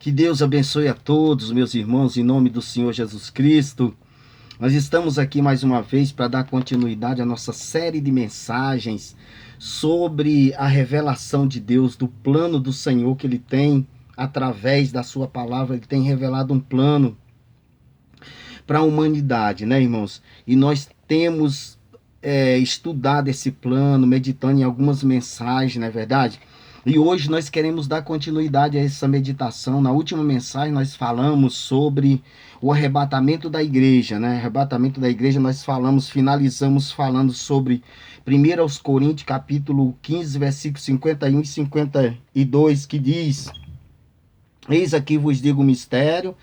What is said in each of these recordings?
Que Deus abençoe a todos, meus irmãos, em nome do Senhor Jesus Cristo. Nós estamos aqui mais uma vez para dar continuidade à nossa série de mensagens sobre a revelação de Deus, do plano do Senhor que Ele tem através da sua palavra. Ele tem revelado um plano para a humanidade, né, irmãos? E nós temos estudado esse plano, meditando em algumas mensagens, não é verdade? E hoje nós queremos dar continuidade a essa meditação. Na última mensagem nós falamos sobre o arrebatamento da igreja, né? Arrebatamento da igreja finalizamos falando sobre 1 aos Coríntios, capítulo 15, versículos 51 e 52, que diz: Eis aqui vos digo o mistério,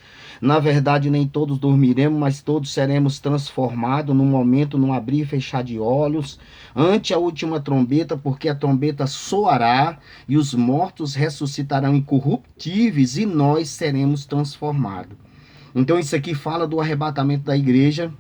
na verdade nem todos dormiremos, mas todos seremos transformados num momento, num abrir e fechar de olhos, ante a última trombeta, porque a trombeta soará e os mortos ressuscitarão incorruptíveis e nós seremos transformados. Então isso aqui fala do arrebatamento da igreja,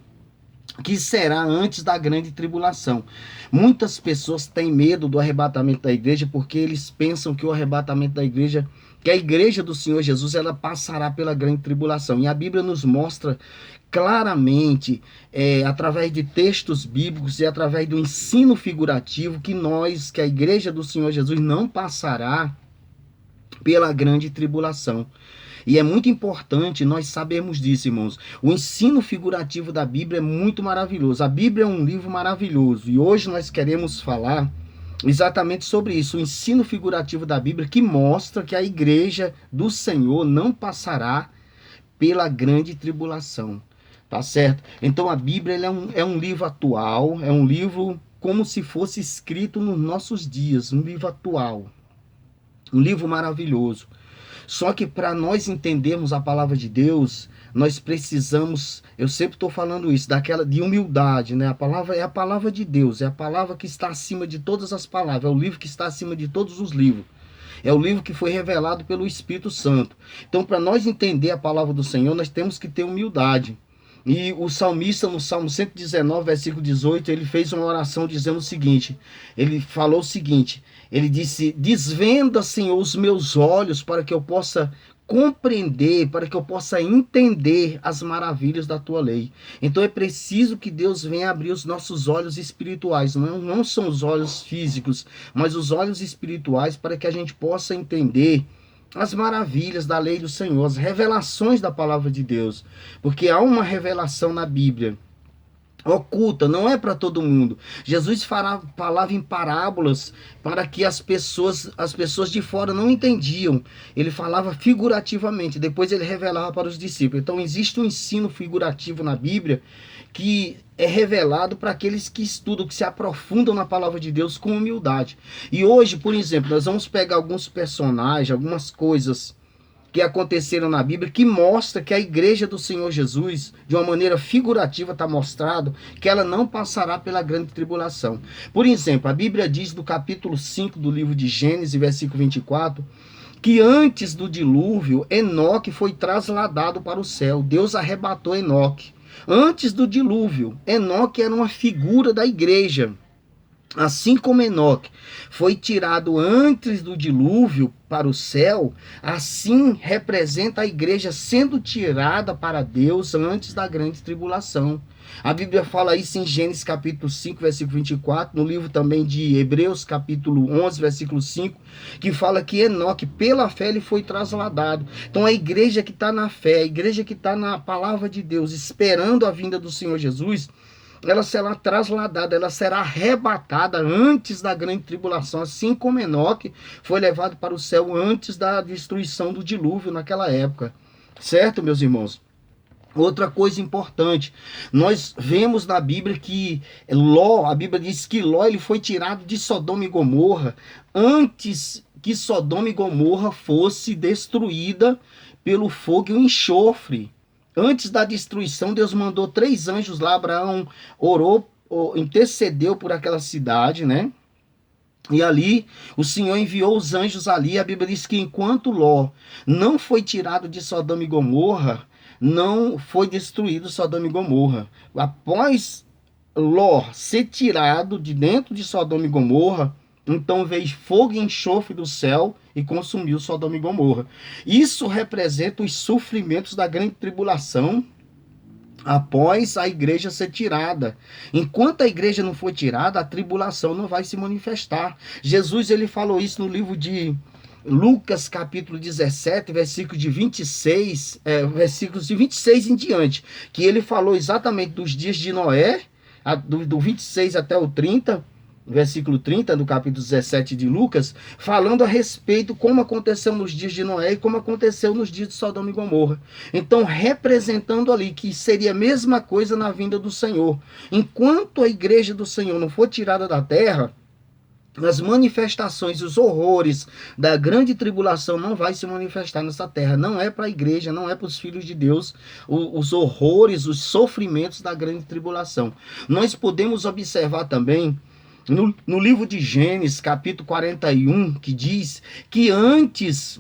que será antes da grande tribulação. Muitas pessoas têm medo do arrebatamento da igreja porque eles pensam que o arrebatamento da igreja, que a igreja do Senhor Jesus, ela passará pela grande tribulação. E a Bíblia nos mostra claramente, através de textos bíblicos e através do ensino figurativo, que a igreja do Senhor Jesus não passará pela grande tribulação. E é muito importante nós sabermos disso, irmãos. O ensino figurativo da Bíblia é muito maravilhoso. A Bíblia é um livro maravilhoso. E hoje nós queremos falar exatamente sobre isso. O ensino figurativo da Bíblia que mostra que a igreja do Senhor não passará pela grande tribulação. Tá certo? Então a Bíblia é um livro atual. É um livro como se fosse escrito nos nossos dias. Um livro atual. Um livro maravilhoso. Só que para nós entendermos a palavra de Deus, nós precisamos, eu sempre estou falando isso, de humildade, né? A palavra é a palavra de Deus, é a palavra que está acima de todas as palavras, é o livro que está acima de todos os livros. É o livro que foi revelado pelo Espírito Santo. Então, para nós entender a palavra do Senhor, nós temos que ter humildade. E o salmista, no Salmo 119, versículo 18, ele fez uma oração dizendo o seguinte, ele falou o seguinte, ele disse: desvenda, Senhor, os meus olhos para que eu possa compreender, para que eu possa entender as maravilhas da tua lei. Então é preciso que Deus venha abrir os nossos olhos espirituais, não são os olhos físicos, mas os olhos espirituais, para que a gente possa entender as maravilhas da lei do Senhor, as revelações da palavra de Deus, porque há uma revelação na Bíblia oculta, não é para todo mundo. Jesus falava em parábolas para que as pessoas de fora não entendiam. Ele falava figurativamente, depois ele revelava para os discípulos. Então existe um ensino figurativo na Bíblia que é revelado para aqueles que estudam, que se aprofundam na palavra de Deus com humildade. E hoje, por exemplo, nós vamos pegar alguns personagens, algumas coisas que aconteceram na Bíblia, que mostra que a igreja do Senhor Jesus, de uma maneira figurativa, está mostrado que ela não passará pela grande tribulação. Por exemplo, a Bíblia diz no capítulo 5 do livro de Gênesis, versículo 24, que antes do dilúvio, Enoque foi trasladado para o céu. Deus arrebatou Enoque. Antes do dilúvio, Enoque era uma figura da igreja. Assim como Enoque foi tirado antes do dilúvio para o céu, assim representa a igreja sendo tirada para Deus antes da grande tribulação. A Bíblia fala isso em Gênesis capítulo 5, versículo 24, no livro também de Hebreus capítulo 11, versículo 5, que fala que Enoque, pela fé, ele foi trasladado. Então a igreja que está na fé, a igreja que está na palavra de Deus, esperando a vinda do Senhor Jesus, ela será trasladada, ela será arrebatada antes da grande tribulação, assim como Enoque foi levado para o céu antes da destruição do dilúvio naquela época. Certo, meus irmãos? Outra coisa importante, nós vemos na Bíblia que a Bíblia diz que Ló ele foi tirado de Sodoma e Gomorra antes que Sodoma e Gomorra fosse destruída pelo fogo e o enxofre. Antes da destruição, Deus mandou 3 anjos lá. Abraão orou, intercedeu por aquela cidade, né? E ali, o Senhor enviou os anjos ali. A Bíblia diz que enquanto Ló não foi tirado de Sodoma e Gomorra, não foi destruído Sodoma e Gomorra. Após Ló ser tirado de dentro de Sodoma e Gomorra, Então veio fogo e enxofre do céu e consumiu Sodoma e Gomorra. Isso representa os sofrimentos da grande tribulação após a igreja ser tirada. Enquanto a igreja não for tirada, a tribulação não vai se manifestar. Jesus, ele falou isso no livro de Lucas, capítulo 17, versículos de 26, versículos de 26 em diante, que ele falou exatamente dos dias de Noé, do 26 até o 30, versículo 30 do capítulo 17 de Lucas, falando a respeito como aconteceu nos dias de Noé e como aconteceu nos dias de Sodoma e Gomorra. Então, representando ali que seria a mesma coisa na vinda do Senhor. Enquanto a igreja do Senhor não for tirada da terra, as manifestações, os horrores da grande tribulação não vai se manifestar nessa terra. Não é para a igreja, não é para os filhos de Deus, os horrores, os sofrimentos da grande tribulação. Nós podemos observar também no livro de Gênesis, capítulo 41, que diz que antes,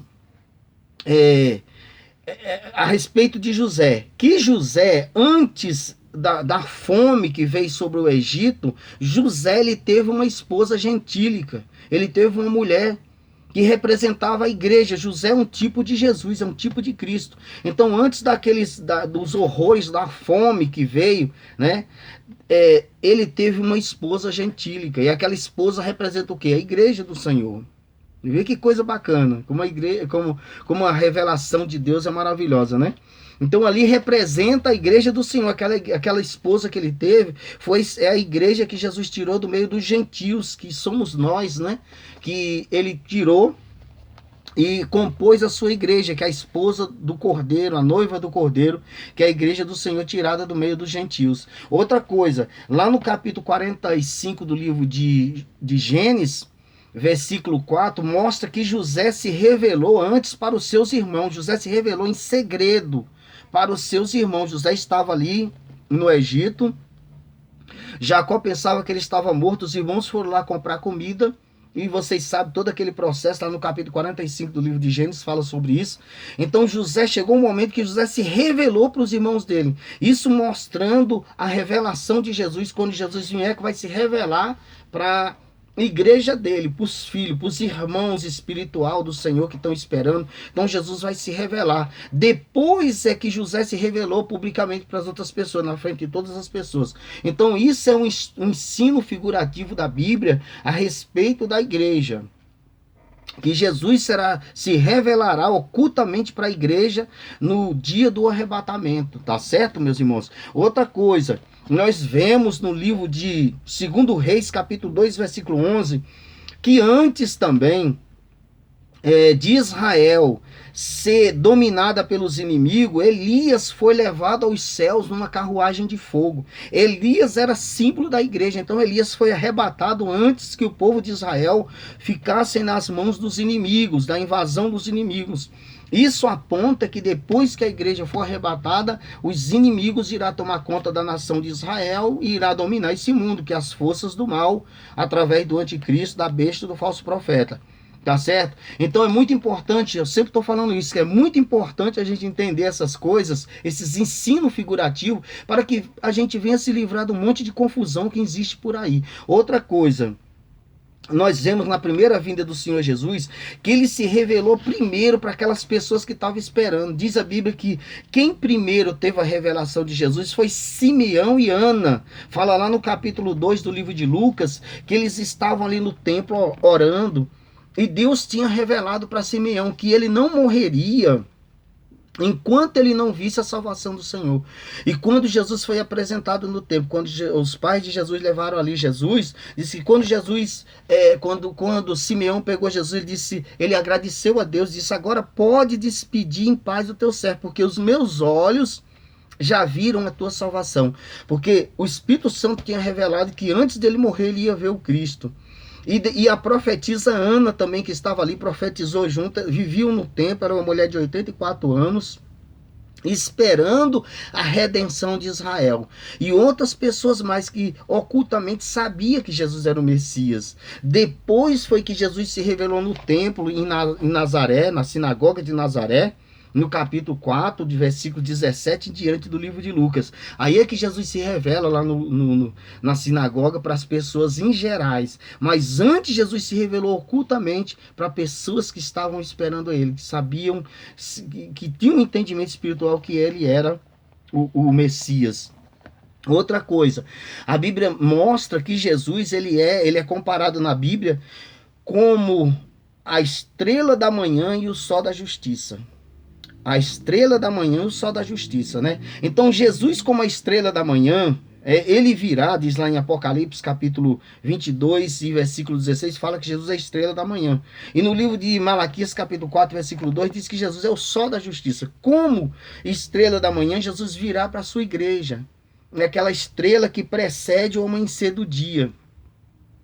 a respeito de José, que José, antes da fome que veio sobre o Egito, José, ele teve uma esposa gentílica, ele teve uma mulher que representava a igreja. José é um tipo de Jesus, é um tipo de Cristo. Então, antes dos horrores da fome que veio, né, ele teve uma esposa gentílica, e aquela esposa representa o quê? A igreja do Senhor. Vê que coisa bacana, como a revelação de Deus é maravilhosa, né? Então ali representa a igreja do Senhor, aquela esposa que ele teve, é a igreja que Jesus tirou do meio dos gentios, que somos nós, né? Que ele tirou e compôs a sua igreja, que é a esposa do Cordeiro, a noiva do Cordeiro, que é a igreja do Senhor tirada do meio dos gentios. Outra coisa, lá no capítulo 45 do livro de Gênesis, versículo 4, mostra que José se revelou antes para os seus irmãos. José se revelou em segredo para os seus irmãos. José estava ali no Egito. Jacó pensava que ele estava morto. Os irmãos foram lá comprar comida. E vocês sabem todo aquele processo, lá no capítulo 45 do livro de Gênesis, fala sobre isso. Então José, chegou um momento que José se revelou para os irmãos dele. Isso mostrando a revelação de Jesus. Quando Jesus vier, que vai se revelar para igreja dele, para os filhos, para os irmãos espiritual do Senhor que estão esperando. Então Jesus vai se revelar. Depois é que José se revelou publicamente para as outras pessoas, na frente de todas as pessoas. Então isso é um ensino figurativo da Bíblia a respeito da igreja. Que Jesus se revelará ocultamente para a igreja no dia do arrebatamento. Tá certo, meus irmãos? Outra coisa, nós vemos no livro de 2 Reis, capítulo 2, versículo 11, que antes também de Israel ser dominada pelos inimigos, Elias foi levado aos céus numa carruagem de fogo. Elias era símbolo da igreja, então Elias foi arrebatado antes que o povo de Israel ficasse nas mãos dos inimigos, da invasão dos inimigos. Isso aponta que depois que a igreja for arrebatada, os inimigos irão tomar conta da nação de Israel e irá dominar esse mundo, que é as forças do mal, através do anticristo, da besta e do falso profeta. Tá certo? Então é muito importante, eu sempre estou falando isso, que é muito importante a gente entender essas coisas, esses ensinos figurativos, para que a gente venha se livrar de um monte de confusão que existe por aí. Outra coisa, nós vemos na primeira vinda do Senhor Jesus, que ele se revelou primeiro para aquelas pessoas que estavam esperando. Diz a Bíblia que quem primeiro teve a revelação de Jesus foi Simeão e Ana. Fala lá no capítulo 2 do livro de Lucas, que eles estavam ali no templo orando, e Deus tinha revelado para Simeão que ele não morreria enquanto ele não visse a salvação do Senhor. E quando Jesus foi apresentado no templo, quando os pais de Jesus levaram ali Jesus, disse que quando Jesus, quando Simeão pegou Jesus, ele agradeceu a Deus, disse: agora pode despedir em paz o teu servo, porque os meus olhos já viram a tua salvação. Porque o Espírito Santo tinha revelado que antes dele morrer, ele ia ver o Cristo. E a profetisa Ana também, que estava ali, profetizou junto, vivia no templo, era uma mulher de 84 anos, esperando a redenção de Israel. E outras pessoas mais que ocultamente sabiam que Jesus era o Messias. Depois foi que Jesus se revelou no templo, em Nazaré, na sinagoga de Nazaré, no capítulo 4, de versículo 17 em diante do livro de Lucas. Aí é que Jesus se revela lá na sinagoga para as pessoas em gerais. Mas antes, Jesus se revelou ocultamente para pessoas que estavam esperando ele, que sabiam, que tinham um entendimento espiritual que ele era o Messias. Outra coisa, a Bíblia mostra que Jesus ele é comparado na Bíblia como a estrela da manhã e o sol da justiça. A estrela da manhã e o sol da justiça, né? Então Jesus como a estrela da manhã, ele virá, diz lá em Apocalipse capítulo 22 e versículo 16, fala que Jesus é a estrela da manhã. E no livro de Malaquias capítulo 4, versículo 2, diz que Jesus é o sol da justiça. Como estrela da manhã, Jesus virá para a sua igreja. É aquela estrela que precede o amanhecer do dia,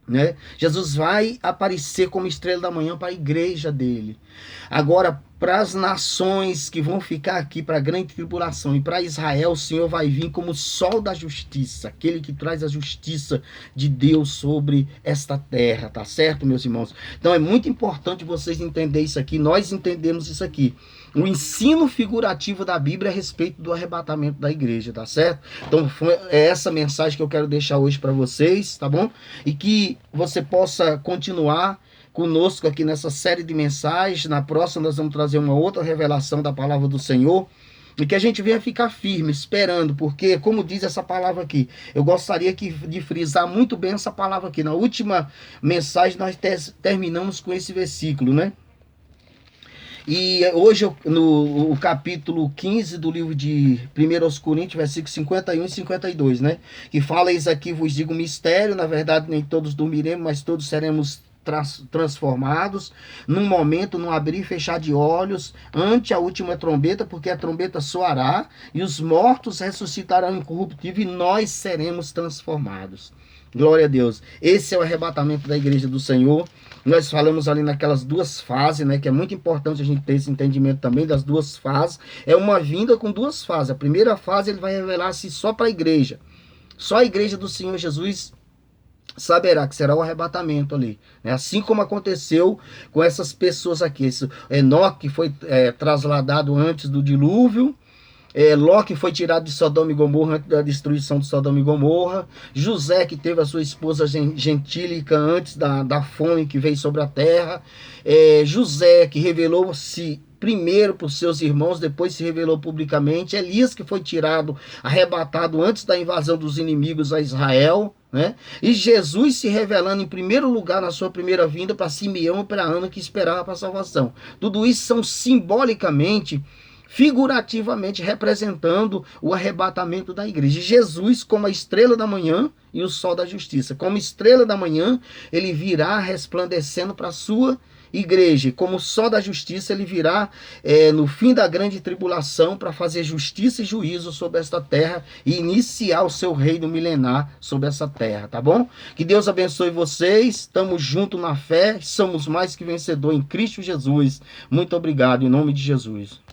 né? Jesus vai aparecer como estrela da manhã para a igreja dele. Agora, para as nações que vão ficar aqui para a grande tribulação e para Israel, o Senhor vai vir como sol da justiça, aquele que traz a justiça de Deus sobre esta terra, tá certo, meus irmãos? Então é muito importante vocês entenderem isso aqui, nós entendemos isso aqui. O ensino figurativo da Bíblia a respeito do arrebatamento da igreja, tá certo? Então é essa mensagem que eu quero deixar hoje para vocês, tá bom? E que você possa continuar conosco aqui nessa série de mensagens. Na próxima nós vamos trazer uma outra revelação da palavra do Senhor. E que a gente venha ficar firme, esperando, porque, como diz essa palavra aqui, eu gostaria de frisar muito bem essa palavra aqui. Na última mensagem nós terminamos com esse versículo, né? E hoje, no capítulo 15 do livro de 1 Coríntios, versículos 51 e 52, né? Que fala: eis aqui vos digo um mistério, na verdade nem todos dormiremos, mas todos seremos transformados, num momento, num abrir e fechar de olhos, ante a última trombeta, porque a trombeta soará, e os mortos ressuscitarão incorruptível, e nós seremos transformados. Glória a Deus. Esse é o arrebatamento da igreja do Senhor. Nós falamos ali naquelas duas fases, né? Que é muito importante a gente ter esse entendimento também das duas fases. É uma vinda com duas fases. A primeira fase ele vai revelar-se só para a igreja. Só a igreja do Senhor Jesus saberá que será o arrebatamento ali, né? Assim como aconteceu com essas pessoas aqui. Esse Enoque foi trasladado antes do dilúvio. Ló foi tirado de Sodoma e Gomorra antes da destruição de Sodoma e Gomorra. José, que teve a sua esposa gentílica antes da fome que veio sobre a terra. José, que revelou-se primeiro para os seus irmãos, depois se revelou publicamente. Elias, que foi tirado, arrebatado antes da invasão dos inimigos a Israel, né? E Jesus se revelando em primeiro lugar na sua primeira vinda para Simeão e para Ana, que esperava para a salvação. Tudo isso são simbolicamente, figurativamente representando o arrebatamento da igreja. Jesus como a estrela da manhã e o sol da justiça. Como estrela da manhã, ele virá resplandecendo para a sua igreja. Como sol da justiça, ele virá no fim da grande tribulação para fazer justiça e juízo sobre esta terra e iniciar o seu reino milenar sobre essa terra, tá bom? Que Deus abençoe vocês. Estamos juntos na fé. Somos mais que vencedor em Cristo Jesus. Muito obrigado, em nome de Jesus.